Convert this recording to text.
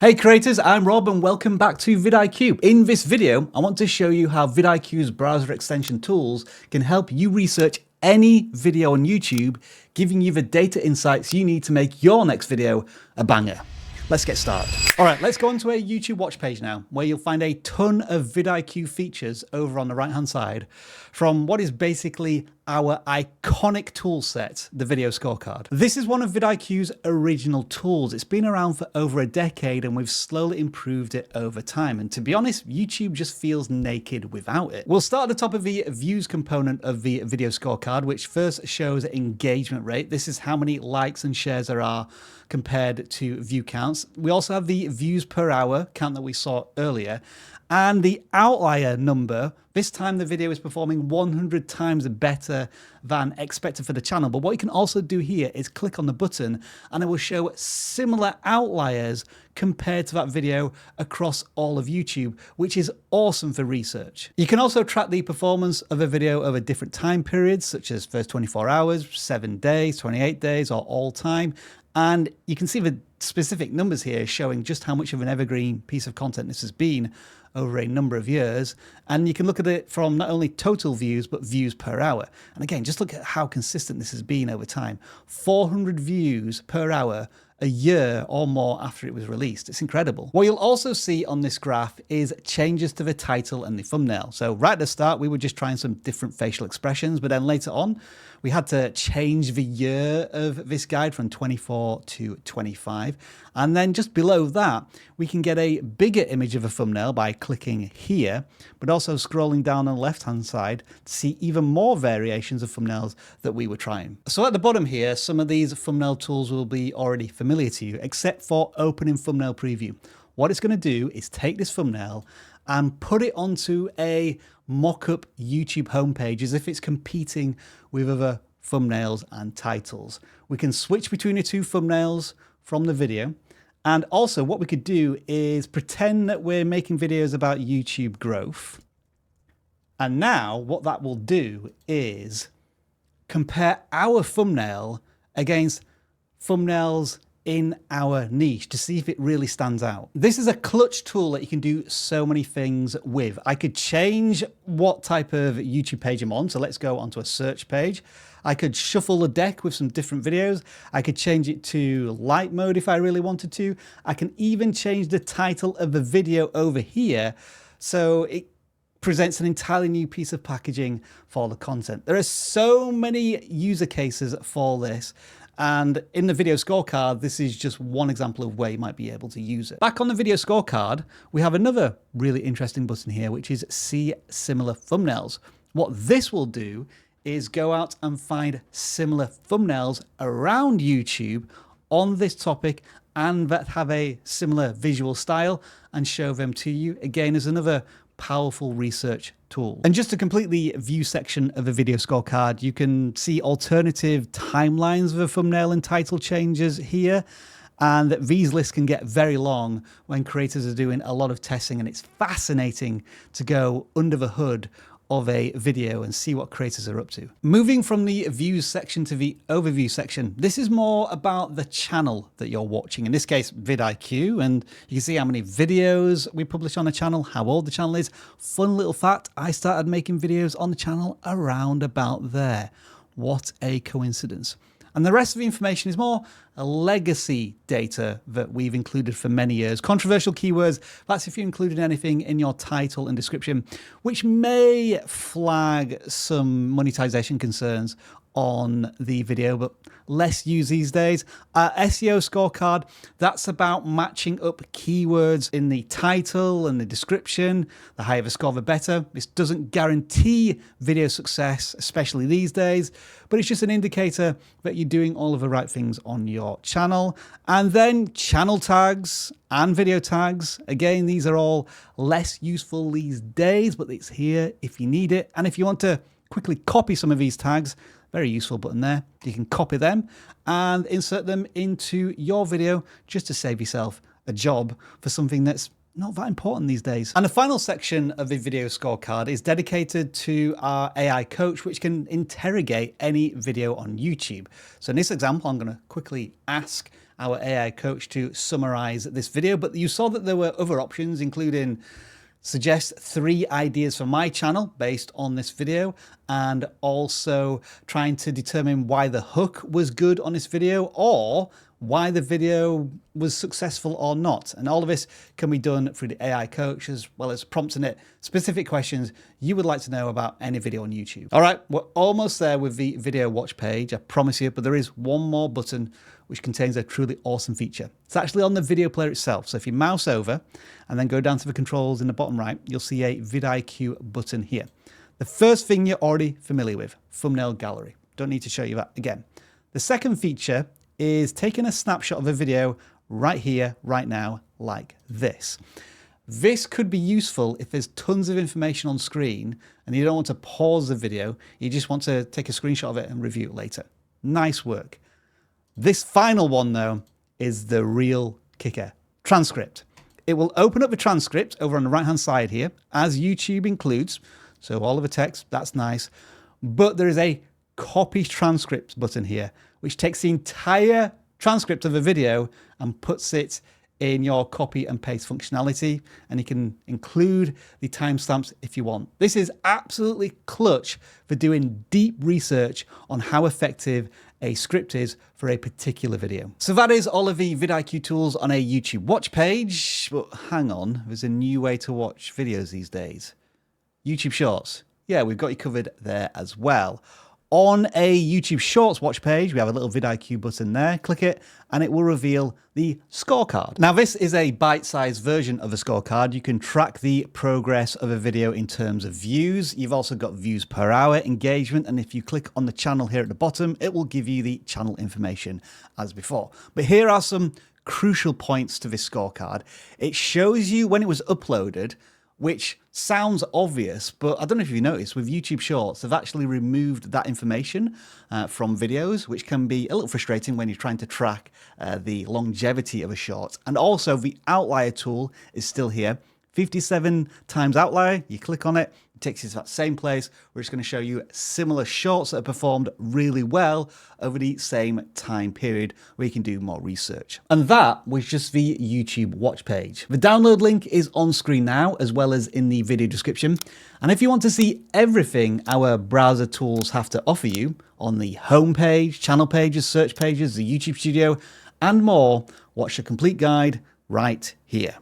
Hey creators, I'm Rob and welcome back to vidIQ. In this video, I want to show you how vidIQ's browser extension tools can help you research any video on YouTube, giving you the data insights you need to make your next video a banger. Let's get started. All right, let's go onto a YouTube watch page now, where you'll find a ton of vidIQ features over on the right-hand side from what is basically our iconic tool set, the video scorecard. This is one of vidIQ's original tools. It's been around for over a decade and we've slowly improved it over time. And to be honest, YouTube just feels naked without it. We'll start at the top of the views component of the video scorecard, which first shows engagement rate. This is how many likes and shares there are compared to view counts. We also have the views per hour count that we saw earlier, and the outlier number. This time the video is performing 100 times better than expected for the channel. But what you can also do here is click on the button and it will show similar outliers compared to that video across all of YouTube, which is awesome for research. You can also track the performance of a video over different time periods, such as first 24 hours, 7 days, 28 days, or all time. And you can see the specific numbers here showing just how much of an evergreen piece of content this has been over a number of years. And you can look at it from not only total views, but views per hour. And again, just look at how consistent this has been over time. 400 views per hour a year or more after it was released. It's incredible. What you'll also see on this graph is changes to the title and the thumbnail. So right at the start, we were just trying some different facial expressions, but then later on, we had to change the year of this guide from 24 to 25. And then just below that, we can get a bigger image of a thumbnail by clicking here, but also scrolling down on the left-hand side to see even more variations of thumbnails that we were trying. So at the bottom here, some of these thumbnail tools will be already familiar to you, except for opening thumbnail preview. What it's going to do is take this thumbnail and put it onto a mock-up YouTube homepage as if it's competing with other thumbnails and titles. We can switch between the two thumbnails from the video. And also what we could do is pretend that we're making videos about YouTube growth. And now what that will do is compare our thumbnail against thumbnails in our niche to see if it really stands out. This is a clutch tool that you can do so many things with. I could change what type of YouTube page I'm on. So let's go onto a search page. I could shuffle the deck with some different videos. I could change it to light mode if I really wanted to. I can even change the title of the video over here so it presents an entirely new piece of packaging for the content. There are so many user cases for this. And in the video scorecard, this is just one example of where you might be able to use it. Back on the video scorecard, we have another really interesting button here, which is see similar thumbnails. What this will do is go out and find similar thumbnails around YouTube on this topic and that have a similar visual style and show them to you. Again, as another powerful research tool. And just to complete the view section of the video scorecard, you can see alternative timelines of the thumbnail and title changes here. And these lists can get very long when creators are doing a lot of testing, and it's fascinating to go under the hood of a video and see what creators are up to. Moving from the views section to the overview section, this is more about the channel that you're watching. In this case, vidIQ, and you can see how many videos we publish on the channel, how old the channel is. Fun little fact, I started making videos on the channel around about there. What a coincidence. And the rest of the information is more legacy data that we've included for many years. Controversial keywords, that's if you included anything in your title and description, which may flag some monetization concerns on the video, but less used these days. SEO scorecard, that's about matching up keywords in the title and the description. The higher the score, the better. This doesn't guarantee video success, especially these days, but it's just an indicator that you're doing all of the right things on your channel. And then channel tags and video tags. Again, these are all less useful these days, but it's here if you need it. And if you want to quickly copy some of these tags, very useful button there. You can copy them and insert them into your video just to save yourself a job for something that's not that important these days. And the final section of the video scorecard is dedicated to our AI coach, which can interrogate any video on YouTube. So in this example, I'm going to quickly ask our AI coach to summarize this video, but you saw that there were other options, including suggest 3 ideas for my channel based on this video, and also trying to determine why the hook was good on this video or why the video was successful or not. And all of this can be done through the AI coach, as well as prompting it specific questions you would like to know about any video on YouTube. All right, we're almost there with the video watch page, I promise you, but there is one more button which contains a truly awesome feature. It's actually on the video player itself. So if you mouse over and then go down to the controls in the bottom right, you'll see a vidIQ button here. The first thing you're already familiar with, thumbnail gallery. Don't need to show you that again. The second feature is taking a snapshot of a video right here, right now, like this. This could be useful if there's tons of information on screen and you don't want to pause the video, you just want to take a screenshot of it and review it later. Nice work. This final one, though, is the real kicker. Transcript. It will open up the transcript over on the right-hand side here, as YouTube includes. So all of the text, that's nice. But there is a copy transcript button here, which takes the entire transcript of a video and puts it in your copy and paste functionality, and you can include the timestamps if you want. This is absolutely clutch for doing deep research on how effective a script is for a particular video. So that is all of the vidIQ tools on a YouTube watch page. But hang on, there's a new way to watch videos these days. YouTube Shorts. Yeah, we've got you covered there as well. On a YouTube Shorts watch page, we have a little vidIQ button there. Click it and it will reveal the scorecard. Now, this is a bite-sized version of a scorecard. You can track the progress of a video in terms of views. You've also got views per hour, engagement, and if you click on the channel here at the bottom, it will give you the channel information as before. But here are some crucial points to this scorecard. It shows you when it was uploaded, which sounds obvious, but I don't know if you noticed, with YouTube Shorts, they've actually removed that information from videos, which can be a little frustrating when you're trying to track the longevity of a short. And also the outlier tool is still here. 57 times outlier, you click on it, it takes you to that same place where it's going to show you similar shorts that have performed really well over the same time period where you can do more research. And that was just the YouTube watch page. The download link is on screen now, as well as in the video description. And if you want to see everything our browser tools have to offer you on the home page, channel pages, search pages, the YouTube studio, and more, watch the complete guide right here.